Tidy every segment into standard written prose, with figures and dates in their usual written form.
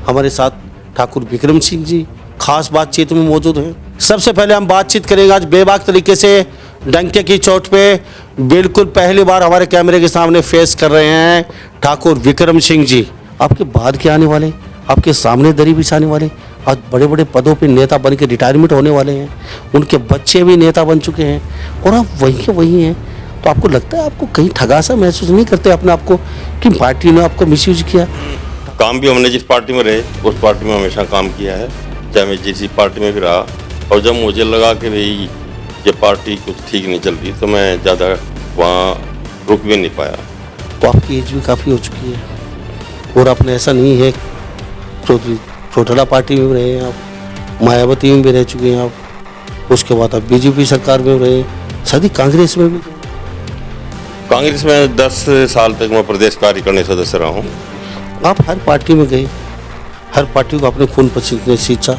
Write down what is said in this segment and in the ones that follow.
हमारे साथ ठाकुर विक्रम सिंह जी खास बातचीत में मौजूद हैं। सबसे पहले हम बातचीत करेंगे आज बेबाक तरीके से डंके की चोट पे बिल्कुल पहली बार हमारे कैमरे के सामने फेस कर रहे हैं ठाकुर विक्रम सिंह जी। आपके बाद के आने वाले, आपके सामने दरी बिछाने वाले, आज बड़े बड़े पदों पे नेता बन के रिटायरमेंट होने वाले हैं, उनके बच्चे भी नेता बन चुके हैं और आप वहीं के वहीं हैं। तो आपको लगता है आपको कहीं ठगा सा महसूस नहीं करते अपने आप को कि पार्टी ने आपको मिसयूज किया? काम भी हमने जिस पार्टी में रहे उस पार्टी में हमेशा काम किया है, चाहे मैं जिस पार्टी में भी रहा। और जब मुझे लगा कि भाई ये पार्टी कुछ ठीक नहीं चल रही तो मैं ज़्यादा वहाँ रुक भी नहीं पाया। तो आपकी एज भी काफ़ी हो चुकी है और आपने ऐसा नहीं है चौटाला पार्टी में रहे हैं आप, मायावती में भी रह चुके हैं आप, उसके बाद आप बीजेपी सरकार में रहे, साथ कांग्रेस में भी। कांग्रेस में 10 साल तक मैं प्रदेश कार्यकारिणी सदस्य रहा हूँ। आप हर पार्टी में गए, हर पार्टी को अपने खून पसीने सींचा,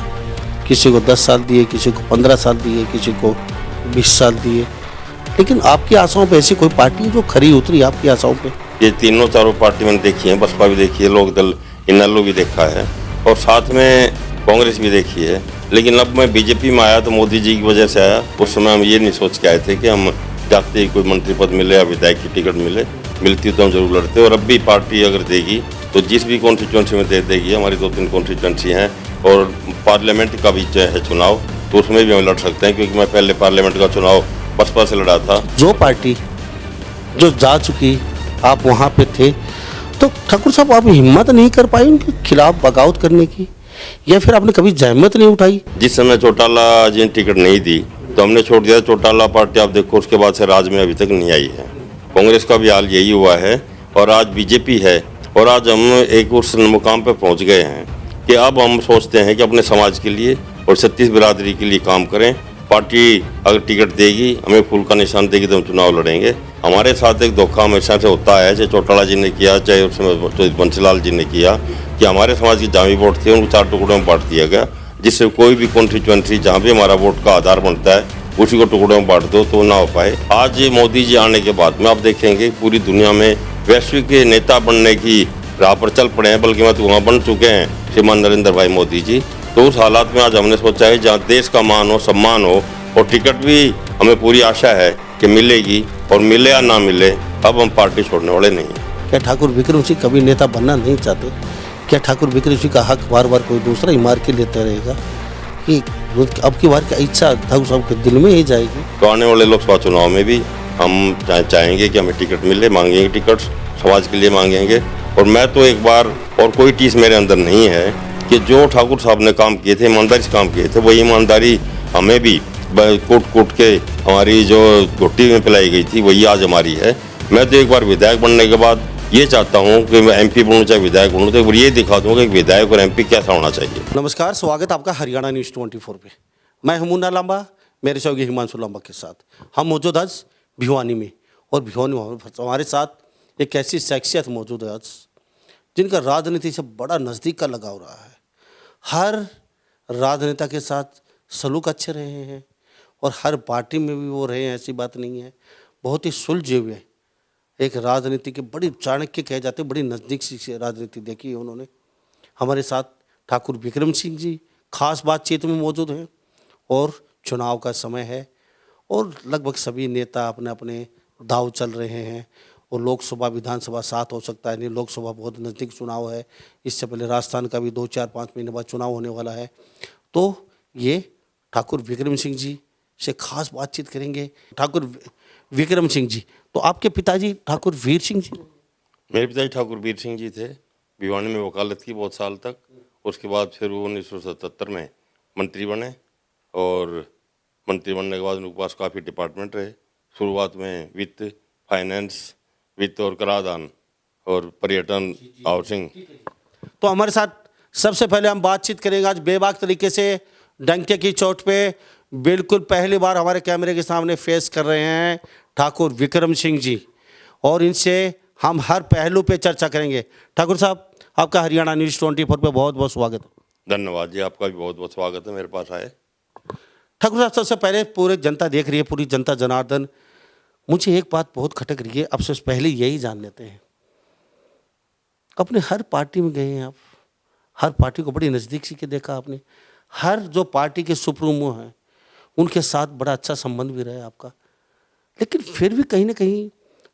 किसी को 10 साल दिए, किसी को 15 साल दिए, किसी को 20 साल दिए, लेकिन आपकी आशाओं पे ऐसी कोई पार्टी जो खरी उतरी आपकी आशाओं पे? ये तीनों चारों पार्टी मैंने देखी है, बसपा भी देखी है, लोक दल इनेलो भी देखा है और साथ में कांग्रेस भी देखी है। लेकिन अब मैं बीजेपी में आया तो मोदी जी की वजह से आया। उस समय हम ये नहीं सोच के आए थे कि हम जाते ही कोई मंत्री पद मिले या विधायक की टिकट मिलती तो हम जरूर लड़ते। और अब भी पार्टी अगर देगी तो जिस भी कॉन्स्टिट्यूंसी में दे देगी, हमारी 2-3 कॉन्स्टिट्यूंसी हैं और पार्लियामेंट का भी जो है चुनाव तो उसमें भी हम लड़ सकते हैं, क्योंकि मैं पहले पार्लियामेंट का चुनाव बसपा से लड़ा था। जो पार्टी जो जा चुकी आप वहाँ पे थे, तो ठाकुर साहब आप हिम्मत नहीं कर पाई उनके खिलाफ बगावत करने की, या फिर आपने कभी जहमत नहीं उठाई? जिस समय चौटाला जी ने टिकट नहीं दी तो हमने छोड़ दिया। चौटाला पार्टी आप देखो उसके बाद से राज्य में अभी तक नहीं आई है। कांग्रेस का भी हाल यही हुआ है और आज बीजेपी है और आज हम एक उस मुकाम पे पहुंच गए हैं कि अब हम सोचते हैं कि अपने समाज के लिए और 36 बिरादरी के लिए काम करें। पार्टी अगर टिकट देगी, हमें फूल का निशान देगी तो हम चुनाव लड़ेंगे। हमारे साथ एक धोखा हमेशा से होता है, चाहे चौटाला जी ने किया, चाहे उस समय बंसीलाल जी ने किया, कि हमारे समाज की जहाँ भी वोट थे उनको 4 टुकड़ों में बांट दिया गया, जिससे कोई भी कॉन्स्टिट्यूंसी जहाँ भी हमारा वोट का आधार बनता है उसी को टुकड़ों में बांट दो तो ना हो पाए। आज मोदी जी आने के बाद में आप देखेंगे पूरी दुनिया में वैश्विक नेता बनने की राह पर चल पड़े हैं, बल्कि मत वहाँ बन चुके हैं श्रीमान नरेंद्र भाई मोदी जी। तो उस हालात में आज हमने सोचा है जहाँ देश का मान हो, सम्मान हो और टिकट भी हमें पूरी आशा है कि मिलेगी, और मिले या ना मिले अब हम पार्टी छोड़ने वाले नहीं हैं। क्या ठाकुर विक्रम सिंह कभी नेता बनना नहीं चाहते? क्या ठाकुर विक्रम सिंह का हक बार बार कोई दूसरा ही मार के लेते रहेगा कि अब की बार की इच्छा ठाकुर साहब के दिल में ही जाएगी? तो आने वाले लोकसभा चुनाव में भी हम चाहेंगे कि हमें टिकट मिले, मांगेंगे टिकट, समाज के लिए मांगेंगे। और मैं तो एक बार और कोई चीज़ मेरे अंदर नहीं है कि जो ठाकुर साहब ने काम किए थे, ईमानदारी से काम किए थे, वही ईमानदारी हमें भी कूट के हमारी जो घुट्टी में पिलाई गई थी वही आज हमारी है। मैं तो एक बार विधायक बनने के बाद ये चाहता हूँ कि मैं एमपी बनूँ चाहे विधायक बनूँ, तो ये दिखा दूँ कि विधायक और एमपी कैसा होना चाहिए। नमस्कार, स्वागत आपका हरियाणा न्यूज़ 24 पे। मैं हूं मुन्ना लांबा, मेरे सहयोगी हिमांशु लांबा के साथ हम मौजूद आज भिवानी में। और भिवानी हमारे साथ एक ऐसी शख्सियत मौजूद है आज जिनका राजनीति से बड़ा नज़दीक का लगाव रहा है। हर राजनेता के साथ सलूक अच्छे रहे हैं और हर पार्टी में भी वो रहे हैं, ऐसी बात नहीं है। बहुत ही सुलझे हुए एक राजनीति के बड़ी चाणक्य कहे जाते, बड़ी नज़दीक से राजनीति देखी है उन्होंने। हमारे साथ ठाकुर विक्रम सिंह जी खास बातचीत में मौजूद हैं और चुनाव का समय है और लगभग सभी नेता अपने अपने दाव चल रहे हैं और लोकसभा विधानसभा साथ हो सकता है, नहीं लोकसभा बहुत नज़दीक चुनाव है, इससे पहले राजस्थान का भी 2-4-5 महीने बाद चुनाव होने वाला है। तो ये ठाकुर विक्रम सिंह जी से खास बातचीत करेंगे। ठाकुर विक्रम सिंह जी, तो आपके पिताजी ठाकुर वीर सिंह जी? मेरे पिताजी ठाकुर वीर सिंह जी थे, भिवानी में वकालत की बहुत साल तक। उसके बाद फिर वो 1977 में मंत्री बने और मंत्री बनने के बाद उनके पास काफ़ी डिपार्टमेंट रहे। शुरुआत में वित्त, फाइनेंस, वित्त और कराधान और पर्यटन, हाउसिंग। तो हमारे साथ सबसे पहले हम बातचीत करेंगे आज बेबाक तरीके से डंके की चोट पे बिल्कुल पहली बार हमारे कैमरे के सामने फेस कर रहे हैं ठाकुर विक्रम सिंह जी, और इनसे हम हर पहलू पे चर्चा करेंगे। ठाकुर साहब, आपका हरियाणा न्यूज़ 24 पे बहुत बहुत स्वागत है। धन्यवाद जी, आपका भी बहुत बहुत स्वागत है मेरे पास आए। ठाकुर साहब, सबसे पहले पूरे जनता देख रही है, पूरी जनता जनार्दन, मुझे एक बात बहुत खटक रही है, अब से पहले यही जान लेते हैं, अपने हर पार्टी में गए हैं आप, हर पार्टी को बड़ी नज़दीक से के देखा आपने, हर जो पार्टी के सुप्रीमो हैं उनके साथ बड़ा अच्छा संबंध भी रहा है आपका, लेकिन फिर भी कहीं ना कहीं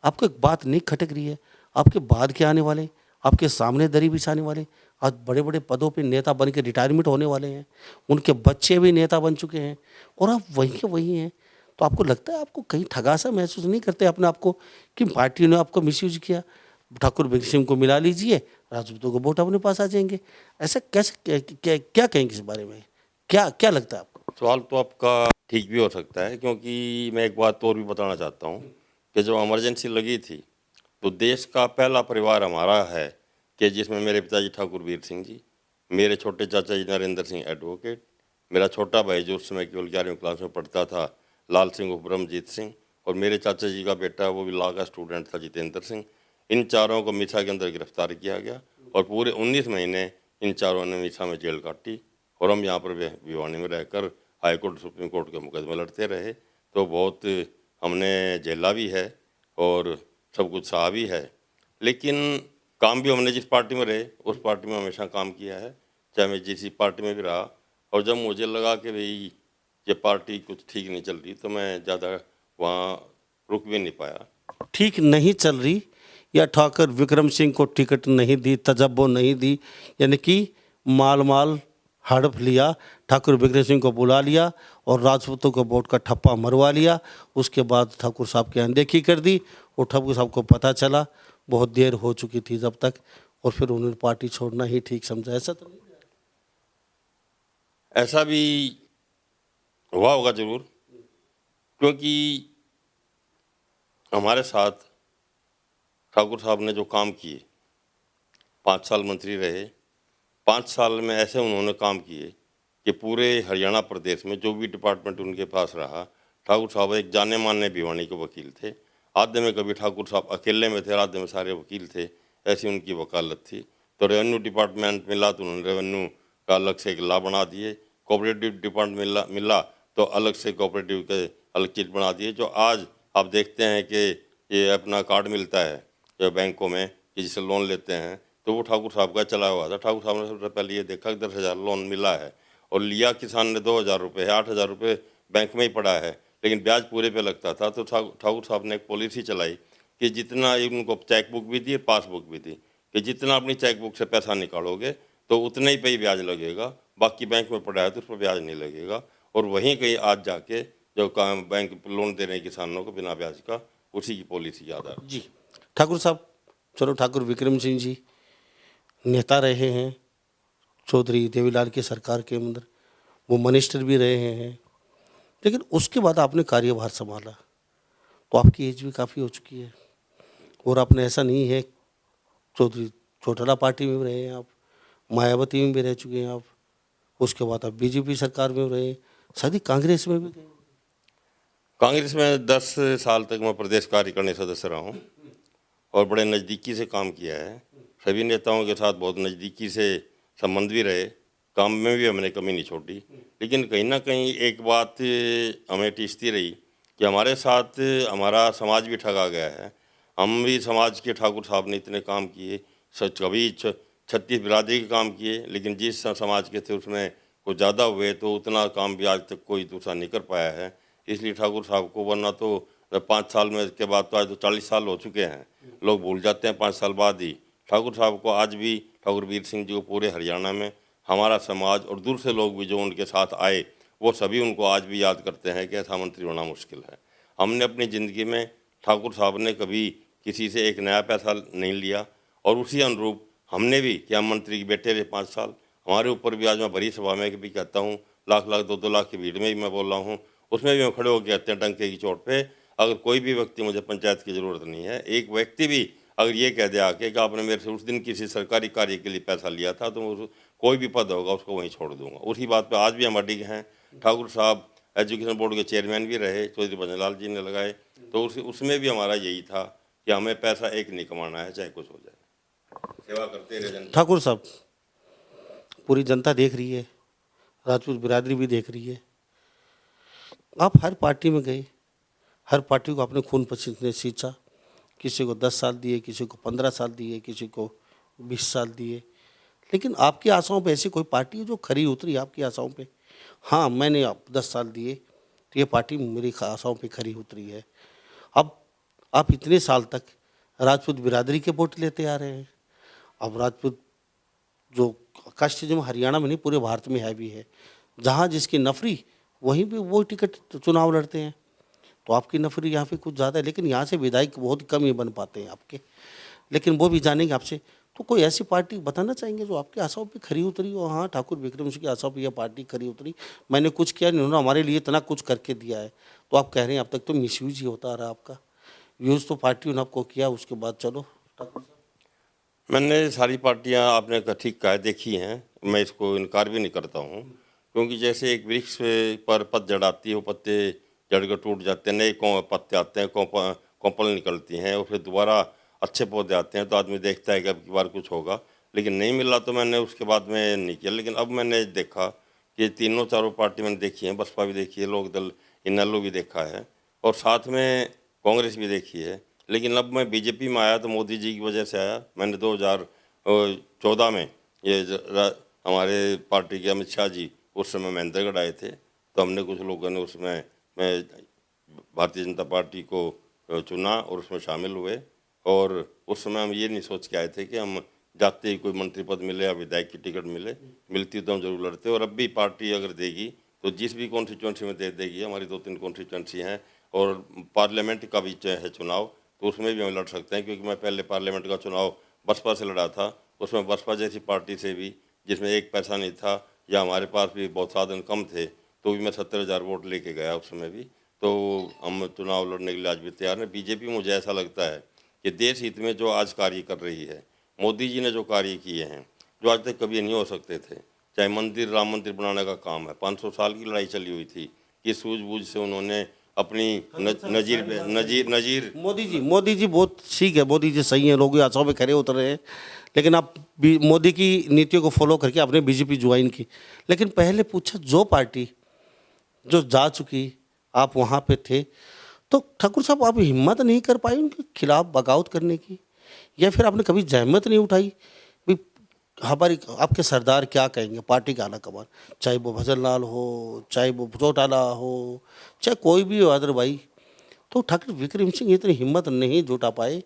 आपको एक बात नहीं खटक रही है। आपके बाद के आने वाले, आपके सामने दरी बिछाने वाले आज बड़े बड़े पदों पे नेता बन के रिटायरमेंट होने वाले हैं, उनके बच्चे भी नेता बन चुके हैं और आप वहीं के वहीं हैं। तो आपको लगता है, आपको कहीं ठगा सा महसूस नहीं करते अपने आप को कि पार्टी ने आपको मिसयूज किया? ठाकुर बिक्रम सिंह को मिला लीजिए, राजपूतों को वोट अपने पास आ जाएंगे। ऐसा कैसे, क्या कहेंगे इस बारे में? क्या क्या लगता है आपको? सवाल तो आपका ठीक भी हो सकता है, क्योंकि मैं एक बात और भी बताना चाहता हूँ कि जब इमरजेंसी लगी थी तो देश का पहला परिवार हमारा है कि जिसमें मेरे पिताजी ठाकुर वीर सिंह जी, मेरे छोटे चाचा जी नरेंद्र सिंह एडवोकेट, मेरा छोटा भाई जो उस समय केवल 11वीं क्लास में पढ़ता था लाल सिंह उर्फ ब्रह्मजीत सिंह, और मेरे चाचा जी का बेटा वो भी लॉ का स्टूडेंट था जितेंद्र सिंह। इन चारों को मीसा के अंदर गिरफ्तार किया गया और पूरे 19 महीने इन चारों ने मीसा में जेल काटी और हम यहाँ पर भिवानी में रहकर हाई कोर्ट सुप्रीम कोर्ट के मुकदमे लड़ते रहे। तो बहुत हमने झेला भी है और सब कुछ सहा भी है, लेकिन काम भी हमने जिस पार्टी में रहे उस पार्टी में हमेशा काम किया है, चाहे मैं जिस पार्टी में भी रहा। और जब मुझे लगा कि भाई ये पार्टी कुछ ठीक नहीं चल रही तो मैं ज़्यादा वहाँ रुक भी नहीं पाया। ठीक नहीं चल रही या ठाकुर विक्रम सिंह को टिकट नहीं दी, तजब्बो नहीं दी, यानी कि माल माल हड़प लिया, ठाकुर विक्रम सिंह को बुला लिया और राजपूतों को वोट का ठप्पा मरवा लिया। उसके बाद ठाकुर साहब की अनदेखी कर दी और ठाकुर साहब को पता चला, बहुत देर हो चुकी थी जब तक, और फिर उन्होंने पार्टी छोड़ना ही ठीक समझा। ऐसा तो नहीं? ऐसा भी हुआ होगा जरूर, क्योंकि हमारे साथ ठाकुर साहब ने जो काम किए, 5 साल मंत्री रहे, 5 साल में ऐसे उन्होंने काम किए कि पूरे हरियाणा प्रदेश में जो भी डिपार्टमेंट उनके पास रहा, ठाकुर साहब एक जाने माने भिवानी के वकील थे। आधे में कभी ठाकुर साहब अकेले में थे, आधे में सारे वकील थे, ऐसी उनकी वकालत थी। तो रेवेन्यू डिपार्टमेंट मिला तो उन्होंने रेवेन्यू का अलग से एक लॉ बना दिए, कोऑपरेटिव डिपार्टमेंट मिला तो अलग से कोऑपरेटिव के अलग चीज़ बना दिए। जो आज आप देखते हैं कि ये अपना कार्ड मिलता है जो बैंकों में कि जिससे लोन लेते हैं, तो वो ठाकुर साहब का चला हुआ था। ठाकुर साहब ने सबसे पहले ये देखा कि 10,000 लोन मिला है और लिया किसान ने 2,000 रुपये है, 8,000 रुपये बैंक में ही पड़ा है, लेकिन ब्याज पूरे पे लगता था। तो ठाकुर साहब ने एक पॉलिसी चलाई कि जितना उनको चेक बुक भी दी, पासबुक भी दी, कि जितना अपनी चेक बुक से पैसा निकालोगे तो उतने ही पे ही ब्याज लगेगा, बाकी बैंक में पड़ा है तो उस पर ब्याज नहीं लगेगा। और वहीं कहीं आज जाके जो काम बैंक लोन दे रहे हैं किसानों को बिना ब्याज का, उसी की पॉलिसी याद आ रही। जी ठाकुर साहब, चलो ठाकुर विक्रम सिंह जी नेता रहे हैं, चौधरी देवीलाल की सरकार के अंदर वो मिनिस्टर भी रहे हैं, लेकिन उसके बाद आपने कार्यभार संभाला तो आपकी एज भी काफ़ी हो चुकी है और आपने ऐसा नहीं है, चौधरी चौटाला पार्टी में भी रहे हैं आप, मायावती में भी रह चुके हैं आप, उसके बाद आप बीजेपी सरकार में रहे, शायद ही कांग्रेस में भी गए। कांग्रेस में 10 साल तक मैं प्रदेश कार्यकारिणी सदस्य रहा हूँ और बड़े नज़दीकी से काम किया है। सभी नेताओं के साथ बहुत नज़दीकी से संबंध भी रहे, काम में भी हमने कमी नहीं छोड़ी। लेकिन कहीं ना कहीं एक बात हमें टीसती रही कि हमारे साथ हमारा समाज भी ठगा गया है। हम भी समाज के, ठाकुर साहब ने इतने काम किए, कभी 36 बिरादरी के काम किए, लेकिन जिस समाज के थे उसमें कुछ ज़्यादा हुए तो उतना काम भी आज तक कोई दूसरा नहीं कर पाया है। इसलिए ठाकुर साहब को, वरना तो 5 साल में के बाद तो आज तो 40 साल हो चुके हैं, लोग भूल जाते हैं 5 साल बाद ही। ठाकुर साहब को आज भी, ठाकुर वीर सिंह जी को पूरे हरियाणा में हमारा समाज और दूर से लोग भी जो उनके साथ आए वो सभी उनको आज भी याद करते हैं कि ऐसा मंत्री होना मुश्किल है। हमने अपनी ज़िंदगी में, ठाकुर साहब ने कभी किसी से एक नया पैसा नहीं लिया और उसी अनुरूप हमने भी, कि हम मंत्री के बेटे रहे 5 साल, हमारे ऊपर भी आज मैं बड़ी सभा में भी कहता हूँ, लाख 2-2 लाख की भीड़ में भी मैं बोल रहा हूँ, उसमें भी हम खड़े होकर कहते हैं डंके की चोट पे, अगर कोई भी व्यक्ति, मुझे पंचायत की ज़रूरत नहीं है, एक व्यक्ति भी अगर ये कह दे आके कि आपने मेरे से उस दिन किसी सरकारी कार्य के लिए पैसा लिया था तो कोई भी पद होगा उसको वहीं छोड़ दूंगा। उसी बात पे आज भी हम अडिग हैं। ठाकुर साहब एजुकेशन बोर्ड के चेयरमैन भी रहे, चौधरी भजनलाल जी ने लगाए, तो उसमें भी हमारा यही था कि हमें पैसा एक नहीं कमाना है, चाहे कुछ हो जाए, सेवा करते रहे जनता। ठाकुर साहब, पूरी जनता देख रही है, राजपूत बिरादरी भी देख रही है, आप हर पार्टी में गए, हर पार्टी को अपने खून पसीने से सींचा, किसी को 10 साल दिए, किसी को 15 साल दिए, किसी को 20 साल दिए, लेकिन आपकी आशाओं पे ऐसी कोई पार्टी है जो खरी उतरी आपकी आशाओं पे? हाँ, मैंने आप 10 साल दिए तो ये पार्टी मेरी आशाओं पे खरी उतरी है। अब आप इतने साल तक राजपूत बिरादरी के वोट लेते आ रहे हैं। अब राजपूत जो कास्टिज्म हरियाणा में नहीं पूरे भारत में है भी है, जहाँ जिसकी नफरी वहीं पे वो टिकट चुनाव लड़ते हैं। तो आपकी नफरी यहाँ पे कुछ ज़्यादा है, लेकिन यहाँ से विधायक बहुत कम ही बन पाते हैं आपके। लेकिन वो भी जानेंगे आपसे, तो कोई ऐसी पार्टी बताना चाहेंगे जो आपकी आशाओं पे खरी उतरी हो? हाँ, ठाकुर विक्रम सिंह की आशाओं पे यह पार्टी खरी उतरी, मैंने कुछ किया नहीं, उन्होंने हमारे लिए इतना कुछ करके दिया है। तो आप कह रहे हैं अब तक तो मिसयूज ही होता आ रहा आपका। यूज़ तो पार्टी ने आपको किया, उसके बाद चलो ठाकुर साहब। मैंने सारी पार्टियां आपने ठीक कहा देखी हैं, मैं इसको इनकार भी नहीं करता हूँ, क्योंकि जैसे एक वृक्ष पर पतझड़ आती है, वो पत्ते जड़ कर टूट जाते हैं, नए पत्ते आते हैं, कोंपल निकलती हैं और फिर दोबारा अच्छे पौधे आते हैं, तो आदमी देखता है कि अब की बार कुछ होगा, लेकिन नहीं मिला तो मैंने उसके बाद में नहीं किया। लेकिन अब मैंने देखा कि तीनों चारों पार्टी मैंने देखी है, बसपा भी देखी है, लोक दल इनेलो भी देखा है और साथ में कांग्रेस भी देखी है। लेकिन अब मैं बीजेपी में आया तो मोदी जी की वजह से आया। मैंने 2014 में हमारे पार्टी के अमित शाह जी उस समय महेंद्रगढ़ आए थे, तो हमने कुछ लोगों ने उसमें मैं भारतीय जनता पार्टी को चुना और उसमें शामिल हुए। और उस समय हम ये नहीं सोच के आए थे कि हम जाते ही कोई मंत्री पद मिले या विधायक की टिकट मिलती तो हम जरूर लड़ते। और अब भी पार्टी अगर देगी तो जिस भी कॉन्स्टिट्यूंसी में दे देगी, हमारी 2-3 कॉन्स्टिट्यूंसी हैं और पार्लियामेंट का भी है चुनाव, तो उसमें भी हम लड़ सकते हैं। क्योंकि मैं पहले पार्लियामेंट का चुनाव बसपा से लड़ा था, उसमें बसपा जैसी पार्टी से भी जिसमें एक पैसा नहीं था या हमारे पास भी बहुत साधन कम थे, तो भी मैं 70,000 वोट लेके गया उस समय भी। तो हम चुनाव लड़ने के लिए आज भी तैयार हैं। बीजेपी मुझे ऐसा लगता है कि देश हित में जो आज कार्य कर रही है, मोदी जी ने जो कार्य किए हैं जो आज तक कभी नहीं हो सकते थे, चाहे मंदिर राम मंदिर बनाने का काम है, 500 साल की लड़ाई चली हुई थी, किस सूझबूझ से उन्होंने अपनी नजीर मोदी जी बहुत ठीक है, मोदी जी सही है, लोग आशाओं पे खरे उतर रहे हैं। लेकिन आप मोदी की नीतियों को फॉलो करके आपने बीजेपी ज्वाइन की। लेकिन पहले पूछा, जो पार्टी जो जा चुकी आप वहाँ पे थे, तो ठाकुर साहब आप हिम्मत नहीं कर पाई उनके खिलाफ बगावत करने की, या फिर आपने कभी जहमत नहीं उठाई भी हमारी आपके सरदार क्या कहेंगे, पार्टी का आला कमान, चाहे वो भजन लाल हो, चाहे वो चौटाला हो, चाहे कोई भी हो अदर भाई, तो ठाकुर विक्रम सिंह इतनी हिम्मत नहीं जुटा पाए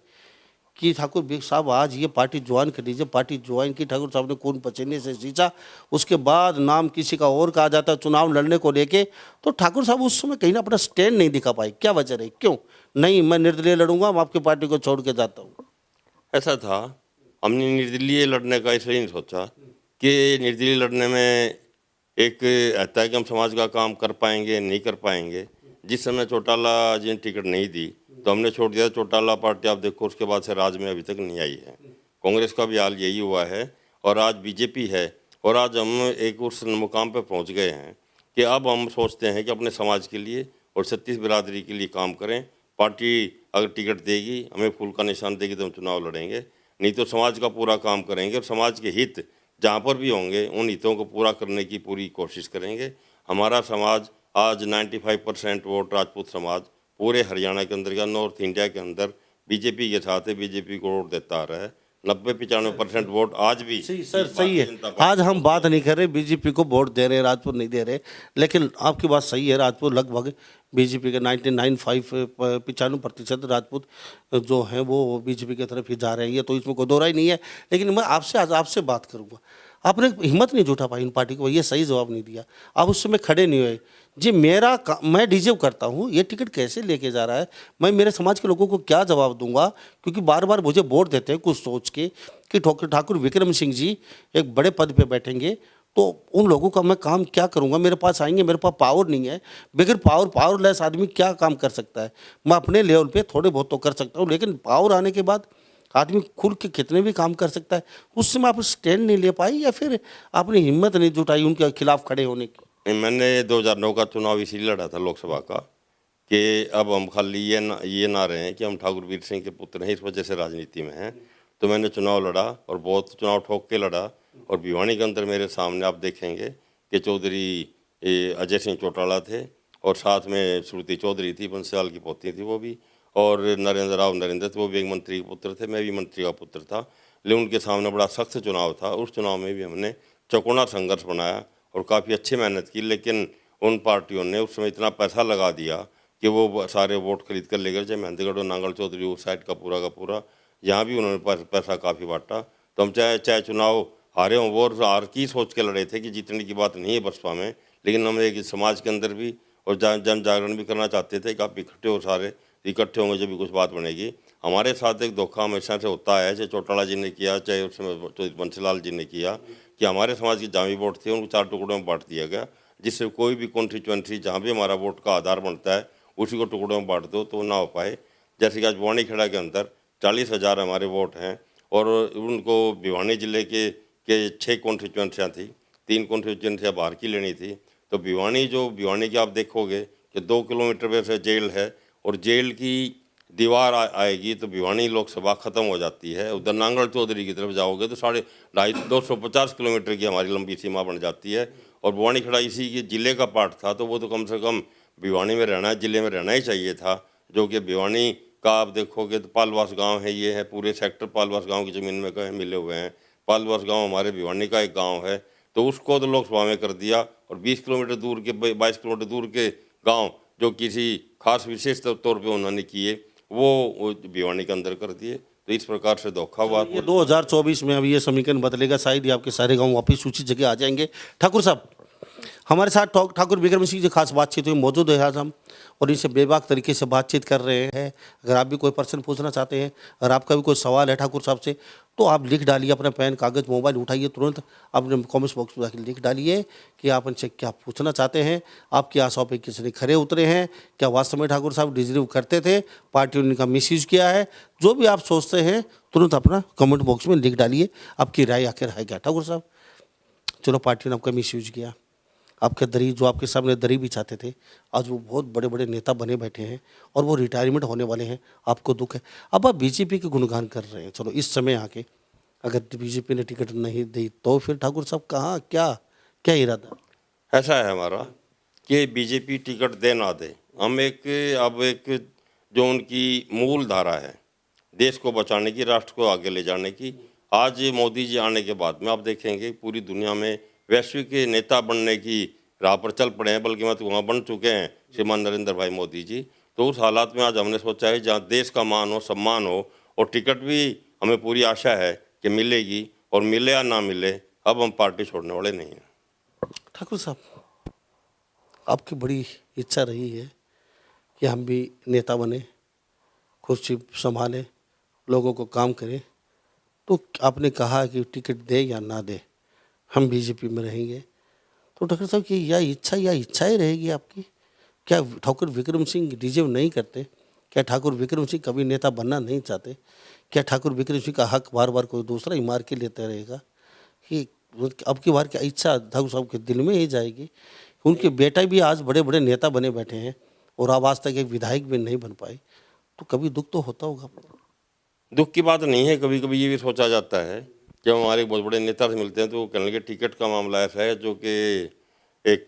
कि ठाकुर साहब आज ये पार्टी ज्वाइन कर लीजिए। पार्टी ज्वाइन की, ठाकुर साहब ने खून पसीने से सींचा, उसके बाद नाम किसी का और कहा जाता चुनाव लड़ने को लेके, तो ठाकुर साहब उस समय कहीं ना अपना स्टैंड नहीं दिखा पाए। क्या वजह रही, क्यों नहीं मैं निर्दलीय लड़ूंगा, मैं आपकी पार्टी को छोड़ के जाता हूँ? ऐसा था, हमने निर्दलीय लड़ने का इसलिए नहीं सोचा कि निर्दलीय लड़ने में एक रहता है कि हम समाज का काम कर पाएंगे नहीं कर पाएंगे। जिस समय चौटाला जी ने टिकट नहीं दी तो हमने छोड़ दिया। चौटाला पार्टी आप देखो उसके बाद से राज्य में अभी तक नहीं आई है। कांग्रेस का भी हाल यही हुआ है और आज बीजेपी है। और आज हम एक उस मुकाम पर पहुंच गए हैं कि अब हम सोचते हैं कि अपने समाज के लिए और 36 बिरादरी के लिए काम करें। पार्टी अगर टिकट देगी, हमें फूल का निशान देगी तो हम चुनाव लड़ेंगे, नहीं तो समाज का पूरा काम करेंगे और समाज के हित जहाँ पर भी होंगे उन हितों को पूरा करने की पूरी कोशिश करेंगे। हमारा समाज आज 95% वोट राजपूत समाज पूरे हरियाणा के अंदर या नॉर्थ इंडिया के अंदर बीजेपी के साथ है, बीजेपी को वोट देता आ रहा है। 90-95% वोट आज भी सही सर, सही है। आज हम बात नहीं कर रहे बीजेपी को वोट दे रहे हैं, राजपूत नहीं दे रहे, लेकिन आपकी बात सही है। राजपूत लगभग बीजेपी के 95% राजपूत जो हैं वो बीजेपी की तरफ ही जा रहे हैं, ये तो इसमें कोई दो राय नहीं है। लेकिन मैं आपसे आज आपसे बात करूँगा, आपने हिम्मत नहीं जुटा पाई इन पार्टी को, ये सही जवाब नहीं दिया, आप उस समय खड़े नहीं हुए जी। मैं डिजर्व करता हूँ, ये टिकट कैसे लेके जा रहा है, मैं मेरे समाज के लोगों को क्या जवाब दूंगा? क्योंकि बार बार मुझे वोट देते हैं कुछ सोच के कि ठाकुर विक्रम सिंह जी एक बड़े पद पे बैठेंगे, तो उन लोगों का मैं काम क्या करूंगा? मेरे पास आएंगे, मेरे पास पावर नहीं है, बगैर पावरलेस आदमी क्या काम कर सकता है? मैं अपने लेवल पे थोड़े बहुत तो कर सकता हूँ, लेकिन पावर आने के बाद आदमी खुल के कितने भी काम कर सकता है। उस समय आप स्टैंड नहीं ले पाई या फिर आपने हिम्मत नहीं जुटाई उनके खिलाफ खड़े होने की? मैंने 2009 का चुनाव इसीलिए लड़ा था लोकसभा का कि अब हम खाली ये ना रहे हैं कि हम ठाकुर वीर सिंह के पुत्र हैं, इस वजह से राजनीति में हैं। तो मैंने चुनाव लड़ा और बहुत चुनाव ठोक के लड़ा। और भिवानी के अंदर मेरे सामने आप देखेंगे कि चौधरी अजय सिंह चौटाला थे और साथ में श्रुति चौधरी थी, बंसीलाल की पोती थी वो भी, और नरेंद्र राव नरेंद्र थे, वो भी एक मंत्री के पुत्र थे, मैं भी मंत्री का पुत्र था। लेकिन उनके सामने बड़ा सख्त चुनाव था। उस चुनाव में भी हमने चौकोना संघर्ष बनाया और काफ़ी अच्छी मेहनत की, लेकिन उन पार्टियों ने उस समय इतना पैसा लगा दिया कि वो सारे वोट खरीद कर ले गए। चाहे महेंद्रगढ़ और नांगल चौधरी उस साइड का पूरा यहाँ भी उन्होंने पैसा काफ़ी बांटा। तो हम चाहे चुनाव हारे हों, वो हार की सोच के लड़े थे कि जीतने की बात नहीं है बसपा में, लेकिन हम एक समाज के अंदर भी और जन जागरण भी करना चाहते थे कि आप इकट्ठे हो, सारे इकट्ठे होंगे जब भी कुछ बात बनेगी। हमारे साथ एक धोखा हमेशा से होता है, चाहे चौटाला जी ने किया, चाहे उस समय बंसीलाल जी ने किया, कि हमारे समाज की जहाँ भी वोट थी उनको 4 टुकड़ों में बांट दिया गया, जिससे कोई भी कॉन्स्टिट्यूएंसी जहाँ भी हमारा वोट का आधार बनता है उसी को टुकड़ों में बांट दो तो ना हो पाए। जैसे कि आज बवानीखेड़ा के अंदर 40,000 हमारे वोट हैं और उनको भिवानी जिले के 6 कॉन्स्टिट्यूएंसियाँ थी, 3 कॉन्स्टिट्यूएंसियाँ बाहर की लेनी थी। तो भिवानी की आप देखोगे कि 2 किलोमीटर पे से जेल है और जेल की दीवार आएगी तो भिवानी लोकसभा खत्म हो जाती है। उधर नांगल चौधरी की तरफ जाओगे तो 250 किलोमीटर की हमारी लंबी सीमा बन जाती है। और बवानीखेड़ा इसी के जिले का पार्ट था, तो वो तो कम से कम भिवानी में रहना, जिले में रहना ही चाहिए था, जो कि भिवानी का आप देखोगे तो पालवास गांव है, ये है पूरे सेक्टर पालवास गांव की ज़मीन में कहीं मिले हुए हैं। पालवास गांव हमारे भिवानी का एक गांव है, तो उसको तो लोकसभा में कर दिया। और 20 किलोमीटर दूर के 22 किलोमीटर दूर के गांव जो किसी खास विशेष तौर पे उन्होंने किए वो भिवानी के अंदर कर दिए। तो इस प्रकार से धोखा हुआ। ये 2024 में अब ये समीकरण बदलेगा, शायद ही आपके सारे गांव वापस सूची जगह आ जाएंगे। ठाकुर साहब, हमारे साथ ठाकुर विक्रम सिंह जी खास बातचीत हुई, मौजूद है आज हम और इनसे बेबाक तरीके से बातचीत कर रहे हैं। अगर आप भी कोई प्रश्न पूछना चाहते हैं, अगर आपका भी कोई सवाल है ठाकुर साहब से, तो आप लिख डालिए, अपना पेन कागज़ मोबाइल उठाइए, तुरंत अपने कमेंट्स बॉक्स में जाकर लिख डालिए कि आप इनसे क्या पूछना चाहते हैं, आपकी आशाओं पर किसने खरे उतरे हैं, क्या वास्तव में ठाकुर साहब डिजर्व करते थे, पार्टी ने इनका मिसयूज किया है। जो भी आप सोचते हैं तुरंत अपना कमेंट बॉक्स में लिख डालिए, आपकी राय आखिर है क्या। ठाकुर साहब, चलो पार्टी ने आपका मिसयूज किया, आपके दरी जो आपके सामने दरी भी चाहते थे, आज वो बहुत बड़े बड़े नेता बने बैठे हैं और वो रिटायरमेंट होने वाले हैं, आपको दुख है। अब आप बीजेपी के गुणगान कर रहे हैं, चलो इस समय आके अगर बीजेपी ने टिकट नहीं दी तो फिर ठाकुर साहब कहाँ क्या क्या इरादा। ऐसा है हमारा कि बीजेपी टिकट दे ना दे, हम अब एक जो उनकी मूल धारा है देश को बचाने की, राष्ट्र को आगे ले जाने की, आज मोदी जी आने के बाद में आप देखेंगे पूरी दुनिया में वैश्विक नेता बनने की राह पर चल पड़े हैं, बल्कि मत वहाँ बन चुके हैं श्रीमान नरेंद्र भाई मोदी जी। तो उस हालात में आज हमने सोचा है जहाँ देश का मान हो, सम्मान हो, और टिकट भी हमें पूरी आशा है कि मिलेगी, और मिले या ना मिले अब हम पार्टी छोड़ने वाले नहीं हैं। ठाकुर साहब, आपकी बड़ी इच्छा रही है कि हम भी नेता बने, कुर्सी संभालें, लोगों को काम करें, तो आपने कहा कि टिकट दे या ना दे हम बीजेपी में रहेंगे। तो ठाकुर साहब की यह इच्छाएं रहेगी आपकी, क्या ठाकुर विक्रम सिंह डिजर्व नहीं करते, क्या ठाकुर विक्रम सिंह कभी नेता बनना नहीं चाहते, क्या ठाकुर विक्रम सिंह का हक बार बार कोई दूसरा ही मार के लेता रहेगा, कि अब की बार क्या इच्छा ठाकुर साहब के दिल में ही जाएगी। उनके बेटा भी आज बड़े बड़े नेता बने बैठे हैं और अब आज तक एक विधायक भी नहीं बन पाए, तो कभी दुख तो होता होगा। दुख की बात नहीं है, कभी कभी ये भी सोचा जाता है जब हमारे बहुत बड़े नेता से मिलते हैं तो वो कहने लगे टिकट का मामला ऐसा है जो कि एक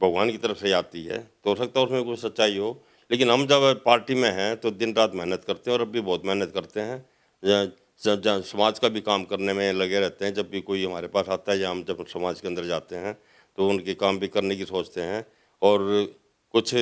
भगवान की तरफ से आती है, तो हो सकता है उसमें कुछ सच्चाई हो, लेकिन हम जब पार्टी में हैं तो दिन रात मेहनत करते हैं और अब भी बहुत मेहनत करते हैं, समाज का भी काम करने में लगे रहते हैं। जब भी कोई हमारे पास आता है या हम जब समाज के अंदर जाते हैं तो उनके काम भी करने की सोचते हैं, और कुछ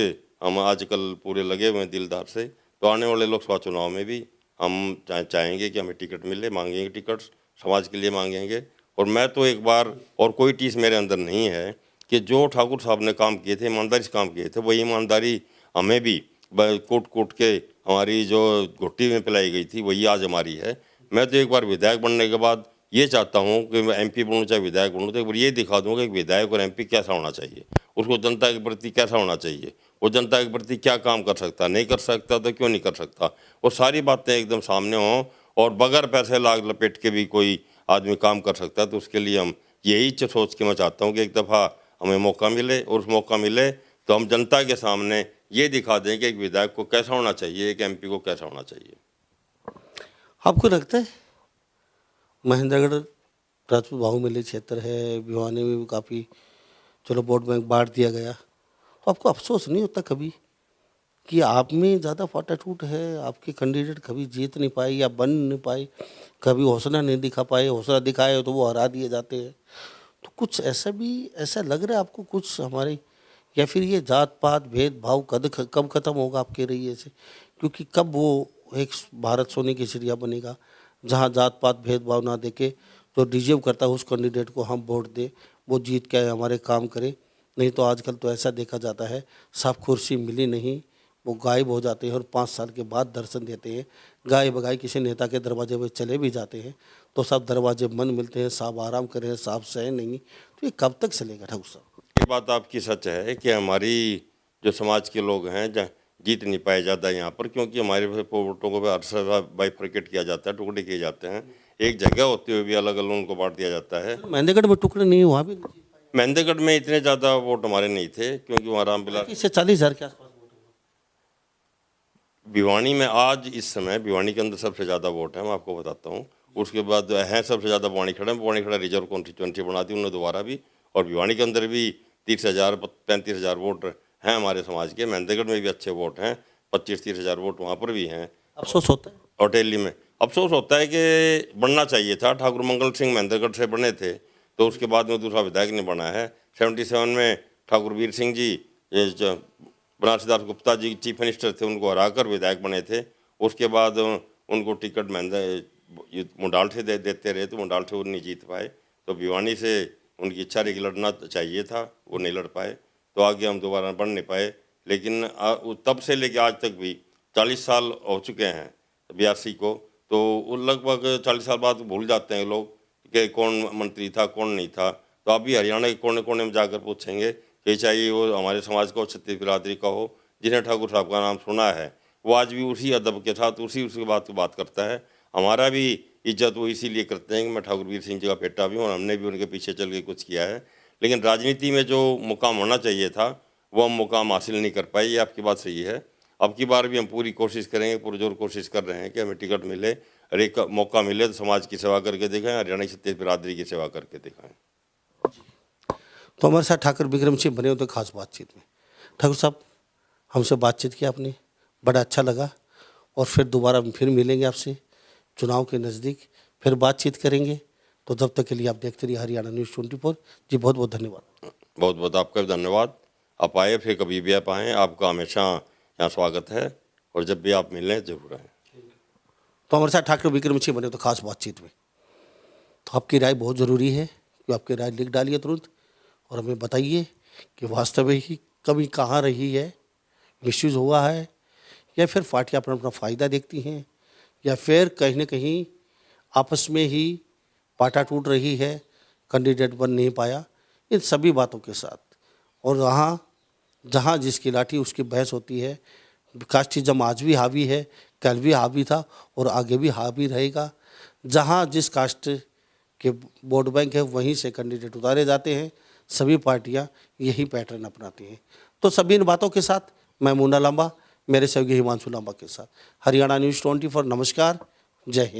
हम आजकल पूरे लगे हुए हैं दिलदार से। तो आने वाले लोकसभा चुनाव में भी हम चाहेंगे कि हमें टिकट मिले, मांगेंगे टिकट, समाज के लिए मांगेंगे। और मैं तो एक बार, और कोई टीस मेरे अंदर नहीं है कि जो ठाकुर साहब ने काम किए थे, ईमानदारी से काम किए थे, वही ईमानदारी हमें भी कूट कूट के हमारी जो घुट्टी में पिलाई गई थी वही आज हमारी है। मैं तो एक बार विधायक बनने के बाद ये चाहता हूँ कि मैं MP बनूँ चाहे विधायक बनूँ, तो एक बार ये दिखा दूँगा कि विधायक और MP कैसा होना चाहिए, उसको जनता के प्रति कैसा होना चाहिए, वो जनता के प्रति क्या काम कर सकता, नहीं कर सकता तो क्यों नहीं कर सकता, वो सारी बातें एकदम सामने हों, और बगैर पैसे लाग लपेट के भी कोई आदमी काम कर सकता है। तो उसके लिए हम यही सोच के मैं चाहता हूँ कि एक दफ़ा हमें मौका मिले, और उस मौका मिले तो हम जनता के सामने ये दिखा दें कि एक विधायक को कैसा होना चाहिए, एक MP को कैसा होना चाहिए। आपको लगता है महेंद्रगढ़ राजपूत बाहुबली क्षेत्र है, भिवानी में भी काफ़ी चलो वोट बैंक बांट दिया गया, तो आपको अफसोस नहीं होता कभी कि आप में ज़्यादा फाटाटूट है, आपके कैंडिडेट कभी जीत नहीं पाए या बन नहीं पाए, कभी हौसला नहीं दिखा पाए, हौसला दिखाए तो वो हरा दिए जाते हैं। तो कुछ ऐसा भी ऐसा लग रहा है आपको कुछ हमारे, या फिर ये जात पात भेदभाव कब खत्म होगा आपके रहिए से? क्योंकि कब वो एक भारत सोने की चिड़िया बनेगा जहाँ जात पात भेदभाव ना देके जो डिजर्व करता है उस कैंडिडेट को हम वोट दे, वो जीत के हमारे काम करे। नहीं तो आजकल तो ऐसा देखा जाता है, साफ कुर्सी मिली नहीं, वो गायब हो जाते हैं और 5 साल के बाद दर्शन देते हैं। गाय बगाई किसी नेता के दरवाजे पे चले भी जाते हैं तो सब दरवाजे बंद मिलते हैं, साहब आराम करें, साहब सहे नहीं। तो ये कब तक चलेगा ठाकुर साहब? ये बात आपकी सच है कि हमारी जो समाज के लोग हैं जीत नहीं पाए ज़्यादा यहाँ पर, क्योंकि हमारे वोटों को हर बाइफरकेट किया जाता है, टुकड़े किए जाते हैं। एक जगह होते हुए भी अलग अलग उनको बांट दिया जाता है। महेंद्रगढ़ में टुकड़े नहीं हुआ भी नहीं। महेंद्रगढ़ में इतने ज़्यादा वोट हमारे नहीं थे, क्योंकि वहाँ रामविलास इससे 40,000 के आसपास वोट भिवानी में आज इस समय भिवानी के अंदर सबसे ज़्यादा वोट है, मैं आपको बताता हूँ। उसके बाद हैं सबसे ज़्यादा बवानी खड़ा रिजर्व कॉन्स्टिट्यूंसी बना दी उन्होंने दोबारा भी, और भिवानी के अंदर भी 30,000 35,000 वोट हैं हमारे समाज के। महेंद्रगढ़ में भी अच्छे वोट हैं, 25-30,000 वोट वहाँ पर भी हैं। अफसोस होता है। और टेली में अफसोस होता है कि बनना चाहिए था। ठाकुर मंगल सिंह महेंद्रगढ़ से बने थे, तो उसके बाद में दूसरा विधायक नहीं बना है। 77 में ठाकुर वीर सिंह जी, बनारसी दास गुप्ता जी चीफ मिनिस्टर थे, उनको हराकर विधायक बने थे। उसके बाद उनको टिकट मुंडाल से देते रहे, तो मुंडाल से वो नहीं जीत पाए। तो भिवानी से उनकी इच्छा रही कि लड़ना चाहिए था, वो नहीं लड़ पाए, तो आगे हम दोबारा बढ़ नहीं पाए। लेकिन तब से लेके आज तक भी 40 साल हो चुके हैं 82 को, तो वो लगभग 40 साल बाद भूल जाते हैं लोग कि कौन मंत्री था कौन नहीं था। तो आप भी हरियाणा के कोने कोने में जाकर पूछेंगे कि चाहे वो हमारे समाज का हो, छत्तीस बिरादरी का हो, जिन्हें ठाकुर साहब का नाम सुना है, वो आज भी उसी अदब के साथ उसी बात करता है। हमारा भी इज्जत वो इसीलिए करते हैं कि मैं ठाकुर वीर सिंह जी का बेटा भी हूँ और हमने भी उनके पीछे चल के कुछ किया है। लेकिन राजनीति में जो मुकाम होना चाहिए था वो हम मुकाम हासिल नहीं कर पाए, ये आपकी बात सही है। अब की बार भी हम पूरी कोशिश करेंगे, पुरजोर कोशिश कर रहे हैं कि हमें टिकट मिले और एक मौका मिले तो समाज की सेवा करके दिखाएं, हरियाणा की छत्तीस बिरादरी की सेवा करके दिखाएं। तो हमारे साथ ठाकुर बिक्रम सिंह बने होते खास बातचीत में। ठाकुर साहब, हमसे बातचीत की आपने, बड़ा अच्छा लगा, और फिर दोबारा फिर मिलेंगे आपसे चुनाव के नज़दीक, फिर बातचीत करेंगे। तो जब तक के लिए आप देखते रहिए हरियाणा न्यूज़ 24 जी। बहुत बहुत धन्यवाद। बहुत बहुत आपका भी धन्यवाद। आप आए, फिर कभी भी आप आएँ, आपका हमेशा यहाँ स्वागत है, और जब भी आप मिलें जरूर आएँ। तो हमारे साथ ठाकुर बिक्रम सिंह बने तो खास बातचीत में। तो आपकी राय बहुत ज़रूरी है, कि आपकी राय लिख डालिए तुरंत और हमें बताइए कि वास्तव में ही कमी कहाँ रही है, मिसयूज़ हुआ है, या फिर पार्टियाँ अपना अपना फ़ायदा देखती हैं, या फिर कहीं न कहीं आपस में ही पाटा टूट रही है, कैंडिडेट बन नहीं पाया। इन सभी बातों के साथ, और जहाँ जिसकी लाठी उसकी भैंस होती है। कास्टिज्म आज भी हावी है, कल भी हावी था और आगे भी हावी रहेगा। जहाँ जिस कास्ट के वोट बैंक है वहीं से कैंडिडेट उतारे जाते हैं। सभी पार्टियां यही पैटर्न अपनाती हैं। तो सभी इन बातों के साथ मैं मुन्ना लांबा, मेरे सहयोगी हिमांशु लांबा के साथ हरियाणा न्यूज़ 24 नमस्कार, जय हिंद।